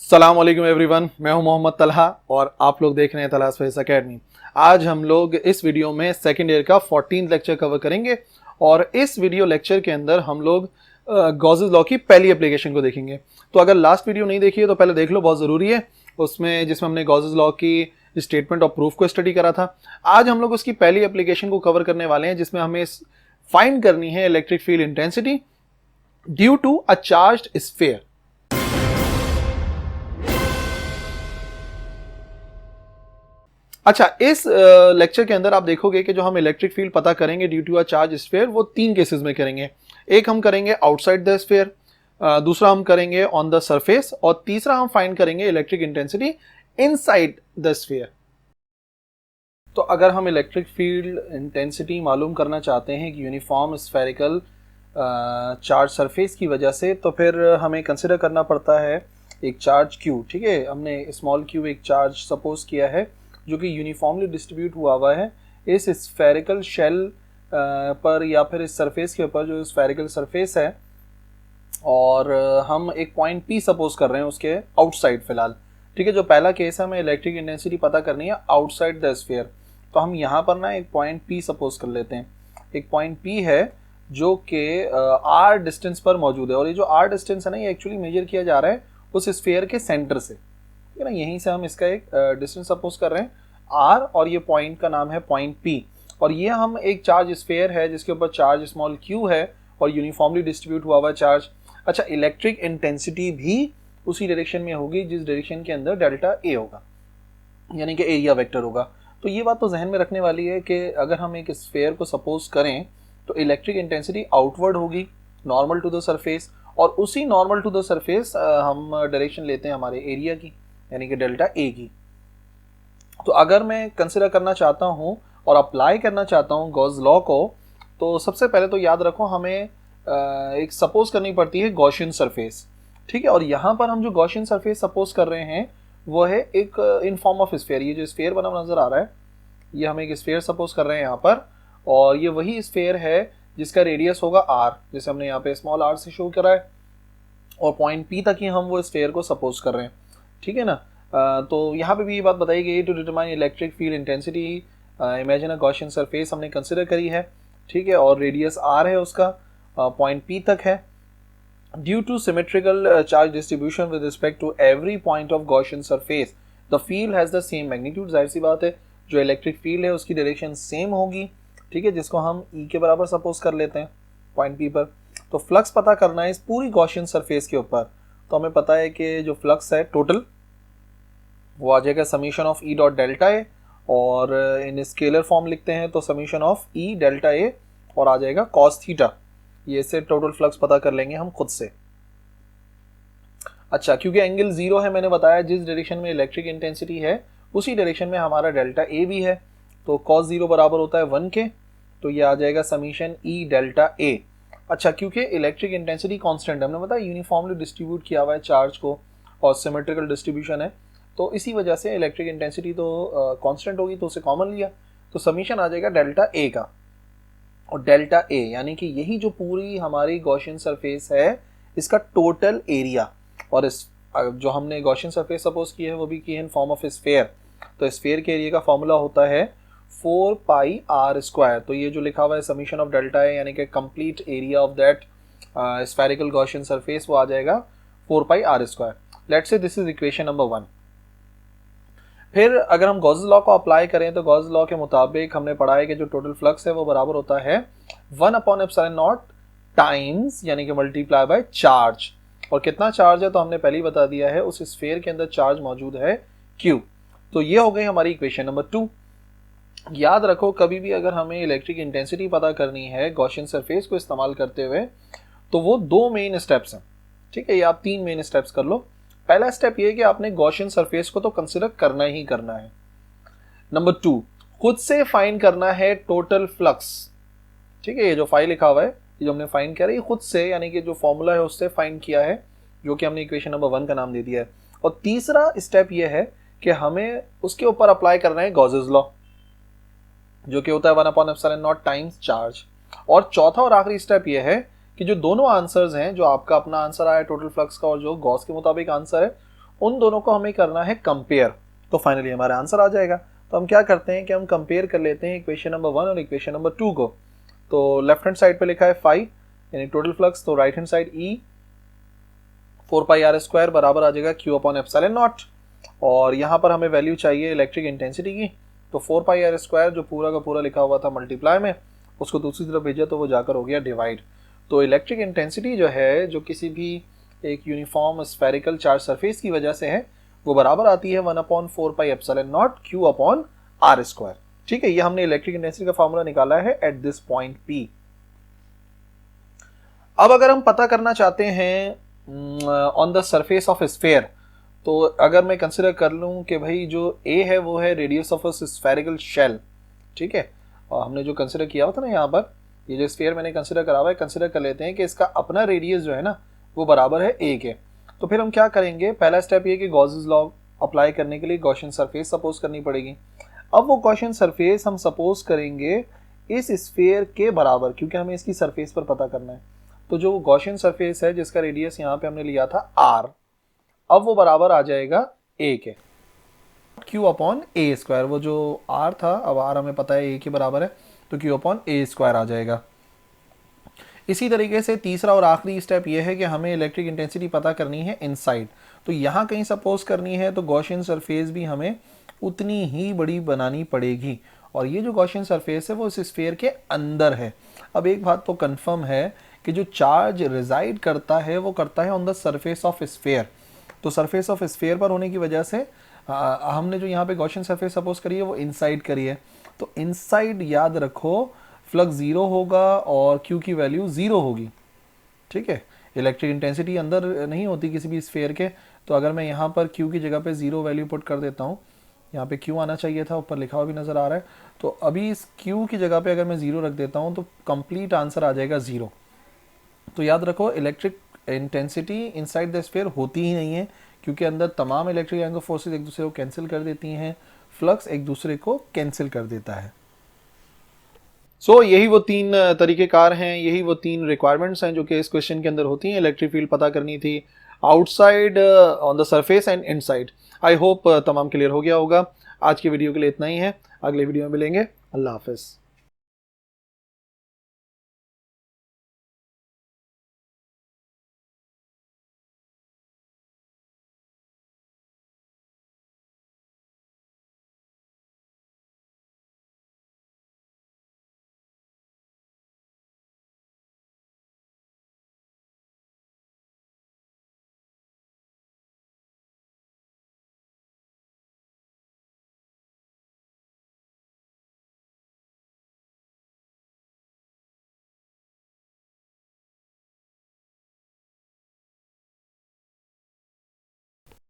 सलाम अलैकुम एवरीवन, मैं हूं मोहम्मद तलहा और आप लोग देख रहे हैं तलहास फेस एकेडमी। आज हम लोग इस वीडियो में सेकेंड ईयर का 14th लेक्चर कवर करेंगे और इस वीडियो लेक्चर के अंदर हम लोग गॉसेस लॉ की पहली एप्लीकेशन को देखेंगे। तो अगर लास्ट वीडियो नहीं देखी है तो पहले देख लो, बहुत ज़रूरी है। उसमें जिसमें हमने गॉसेस लॉ की स्टेटमेंट ऑफ प्रूफ को स्टडी करा था। आज हम लोग उसकी पहली एप्लीकेशन को कवर करने वाले हैं जिसमें हमें फाइंड करनी है electric field intensity due to a charged sphere. अच्छा, इस लेक्चर के अंदर आप देखोगे कि जो हम इलेक्ट्रिक फील्ड पता करेंगे due to a charge sphere वो तीन केसेस में करेंगे। एक हम करेंगे आउटसाइड द स्फीयर, दूसरा हम करेंगे ऑन द सरफेस और तीसरा हम फाइंड करेंगे electric intensity inside the sphere. तो अगर हम इलेक्ट्रिक फील्ड इंटेंसिटी मालूम करना चाहते हैं कि यूनिफॉर्म स्फेरिकल चार्ज सरफेस की वजह से, तो फिर हमें कंसिडर करना पड़ता है एक चार्ज क्यू। ठीक है, हमने स्मॉल क्यू एक चार्ज सपोज किया है जो कि यूनिफॉर्मली डिस्ट्रीब्यूट हुआ है इस स्फेरिकल शेल पर या फिर इस सरफेस के ऊपर जो स्फेरिकल सरफेस है, और हम एक पॉइंट P सपोज कर रहे हैं उसके आउटसाइड फिलहाल। ठीक है, जो पहला केस है हमें इलेक्ट्रिक इंटेंसिटी पता करनी है आउटसाइड द स्फीयर। तो हम यहाँ पर ना एक पॉइंट P सपोज कर लेते हैं। एक पॉइंट P है जो कि R डिस्टेंस पर मौजूद है, और ये जो R डिस्टेंस है ना, ये एक्चुअली मेजर किया जा रहा है उस स्फीयर के सेंटर से। ठीक है ना, यहीं से हम इसका एक डिस्टेंस सपोज कर रहे हैं R, और ये पॉइंट का नाम है पॉइंट P। और ये हम एक चार्ज स्फीयर है जिसके ऊपर चार्ज स्मॉल q है और यूनिफॉर्मली डिस्ट्रीब्यूट हुआ चार्ज। अच्छा, इलेक्ट्रिक इंटेंसिटी भी उसी डायरेक्शन में होगी जिस डायरेक्शन के अंदर डेल्टा A होगा, यानी कि एरिया वेक्टर होगा। तो ये बात तो जहन में रखने वाली है कि अगर हम एक स्फीयर को सपोज करें तो इलेक्ट्रिक इंटेंसिटी आउटवर्ड होगी, नॉर्मल टू द सरफेस, और उसी नॉर्मल टू द सरफेस हम डायरेक्शन लेते हैं हमारे एरिया की, यानी कि डेल्टा A की। तो अगर मैं कंसिडर करना चाहता हूँ और अप्लाई करना चाहता हूँ गॉस लॉ को, तो सबसे पहले तो याद रखो हमें एक सपोज करनी पड़ती है गॉसियन सरफेस। ठीक है, और यहाँ पर हम जो गॉसियन सरफेस सपोज कर रहे हैं वो है एक इन फॉर्म ऑफ स्फीयर। ये जो स्फीयर बना नजर आ रहा है, ये हम एक स्फीयर सपोज कर रहे हैं यहाँ पर, और ये वही स्फीयर है जिसका रेडियस होगा r, जैसे हमने यहाँ पे स्मॉल r से शो करा है, और पॉइंट P तक ही हम वो स्फीयर को सपोज कर रहे हैं। ठीक है ना, तो यहाँ पे भी ये बात बताई गई to determine electric field intensity imagine a Gaussian surface हमने कंसिडर करी है। ठीक है, और रेडियस r है उसका, पॉइंट P तक है। Due to symmetrical charge distribution with respect to every point of Gaussian surface the field has the same magnitude. जाहिर सी बात है, जो इलेक्ट्रिक फील्ड है उसकी डायरेक्शन सेम होगी। ठीक है, जिसको हम E के बराबर सपोज कर लेते हैं पॉइंट P पर। तो फ्लक्स पता करना है इस पूरी गॉसियन सरफेस के ऊपर, तो हमें पता है कि जो फ्लक्स है टोटल वो आ जाएगा summation of E dot delta a, और इन स्केलर फॉर्म लिखते हैं तो summation of E delta a और आ जाएगा कॉस थीटा। ये से टोटल फ्लक्स पता कर लेंगे हम खुद से। अच्छा, क्योंकि एंगल जीरो है, मैंने बताया जिस डायरेक्शन में इलेक्ट्रिक इंटेंसिटी है उसी डायरेक्शन में हमारा डेल्टा ए भी है, तो कॉस जीरो बराबर होता है 1 के, तो ये आ जाएगा समीशन E डेल्टा ए। अच्छा, क्योंकि इलेक्ट्रिक इंटेंसिटी कांस्टेंट हमने बताया यूनिफॉर्मली डिस्ट्रीब्यूट किया हुआ है चार्ज को और सिमेट्रिकल डिस्ट्रीब्यूशन है, तो इसी वजह से इलेक्ट्रिक इंटेंसिटी तो कांस्टेंट होगी, तो उसे कॉमन लिया, तो समीशन आ जाएगा डेल्टा ए का। और डेल्टा ए यानी कि यही जो पूरी हमारी गॉसियन सरफेस है इसका टोटल एरिया, और इस जो हमने गॉसियन सरफेस सपोज की है वो भी की है इन फॉर्म ऑफ स्फीयर, तो स्फीयर के एरिया का फॉर्मूला होता है 4 पाई r स्क्वायर। तो ये जो लिखा हुआ है समीशन ऑफ डेल्टा ए यानी कि complete area of that spherical Gaussian surface, वो आ जाएगा 4 पाई r square. Let's say this is equation number 1। फिर अगर हम गॉस लॉ को अप्लाई करें तो गॉस लॉ के मुताबिक हमने पढ़ा है कि जो टोटल फ्लक्स है वो बराबर होता है 1/ε0 टाइम्स, यानी कि मल्टीप्लाई बाय चार्ज। और कितना चार्ज है तो हमने पहले ही बता दिया है, उस स्फीयर के अंदर चार्ज मौजूद है Q। तो ये हो गई हमारी इक्वेशन नंबर 2। याद रखो, कभी भी अगर हमें इलेक्ट्रिक इंटेंसिटी पता करनी है गॉसियन सरफेस को इस्तेमाल करते हुए तो वो 2 मेन स्टेप्स हैं। ठीक है, ये आप 3 मेन स्टेप्स कर लो। पहला स्टेप ये है कि आपने गॉसियन सरफेस को तो कंसिडर करना ही करना है। नंबर 2, खुद से फाइंड करना है टोटल फ्लक्स। ठीक है, ये जो फाइल लिखा हुआ है, ये जो हमने फाइंड किया है, ये खुद से, यानी कि जो फॉर्मूला है उससे फाइंड किया है, जो कि हमने इक्वेशन नंबर 1 का नाम दे दिया है। और तीसरा स्टेप ये है कि हमें उसके ऊपर अप्लाई करना है गॉसेस लॉ, जो कि होता है 1/ε0 टाइम्स चार्ज। और चौथा और आखिरी स्टेप ये है कि जो दोनों आंसर्स हैं, जो आपका अपना आंसर आया टोटल फ्लक्स का और जो गॉस के मुताबिक आंसर है, उन दोनों को हमें करना है कंपेयर, तो फाइनली हमारा आंसर आ जाएगा। तो हम क्या करते हैं कि हम कंपेयर कर लेते हैं इक्वेशन नंबर 1 और इक्वेशन नंबर 2 को। तो लेफ्ट हैंड साइड पे लिखा है 5 यानी टोटल फ्लक्स, तो right hand side E 4πr² बराबर आ जाएगा Q/ε0, और यहाँ पर हमें वैल्यू चाहिए इलेक्ट्रिक इंटेंसिटी की। तो 4πr² जो पूरा का पूरा लिखा हुआ था मल्टीप्लाई में, उसको दूसरी तरफ भेजा तो वो जाकर हो गया डिवाइड। तो इलेक्ट्रिक इंटेंसिटी जो है, जो किसी भी एक यूनिफॉर्म स्फेरिकल चार्ज सरफेस की वजह से है, वो बराबर आती है 1/4πε0 Q/r²। ठीक है, ये हमने इलेक्ट्रिक इंटेंसिटी का फॉर्मूला निकाला है एट दिस पॉइंट P। अब अगर हम पता करना चाहते हैं on the surface of sphere, तो अगर मैं कंसिडर कर लूं कि भाई जो A है वो है radius of a spherical shell, ठीक है, और हमने जो कंसिडर किया हुआ था ना यहाँ पर, ये जो स्फेयर मैंने कंसिडर करा हुआ है, कंसिडर कर लेते हैं कि इसका अपना रेडियस जो है ना वो बराबर है A के। तो फिर हम क्या करेंगे, पहला स्टेप ये कि गॉसेस लॉ अप्लाई करने के लिए गॉसियन सरफेस सपोज करनी पड़ेगी। अब वो गॉसियन सरफेस हम सपोज करेंगे इस स्फेयर के बराबर, क्योंकि हमें इसकी सरफेस पर पता करना है। तो जो गॉसियन सरफेस है जिसका रेडियस यहाँ पे हमने लिया था R, अब वो बराबर आ जाएगा A के, Q/a²। वो जो R था, अब R हमें पता है A के बराबर है, तो Q/a² आ जाएगा। इसी तरीके से तीसरा और आखिरी स्टेप ये है कि हमें इलेक्ट्रिक इंटेंसिटी पता करनी है इनसाइड। तो यहाँ कहीं सपोज करनी है तो गॉसियन सरफेस भी हमें उतनी ही बड़ी बनानी पड़ेगी, और ये जो गॉसियन सरफेस है वो इस स्फीयर के अंदर है। अब एक बात तो कंफर्म है कि जो चार्ज रिजाइड करता है वो करता है on the surface of sphere. तो सरफेस ऑफ स्फीयर पर होने की वजह से हमने जो यहाँ पे गॉसियन सरफेस सपोज करी है वो इनसाइड करी है। तो इनसाइड याद रखो फ्लक्स 0 होगा और Q की वैल्यू 0 होगी। ठीक है, इलेक्ट्रिक इंटेंसिटी अंदर नहीं होती किसी भी स्फीयर के। तो अगर मैं यहाँ पर Q की जगह पे 0 वैल्यू पुट कर देता हूँ, यहाँ पे Q आना चाहिए था, ऊपर लिखा हुआ भी नज़र आ रहा है। तो अभी इस Q की जगह पे अगर मैं 0 रख देता हूँ तो कंप्लीट आंसर आ जाएगा 0। तो याद रखो electric intensity inside the sphere होती ही नहीं है, क्योंकि अंदर तमाम इलेक्ट्रिक एंगल फोर्सेस एक दूसरे को कैंसिल कर देती हैं, फ्लक्स एक दूसरे को कैंसिल कर देता है। यही वो 3 तरीक़ेकार हैं, यही वो 3 रिक्वायरमेंट्स हैं जो कि इस क्वेश्चन के अंदर होती हैं। इलेक्ट्रिक फील्ड पता करनी थी outside, on the surface and inside. I hope तमाम क्लियर हो गया होगा। आज की वीडियो के लिए इतना ही है, अगले वीडियो में मिलेंगे। अल्लाह हाफिज़।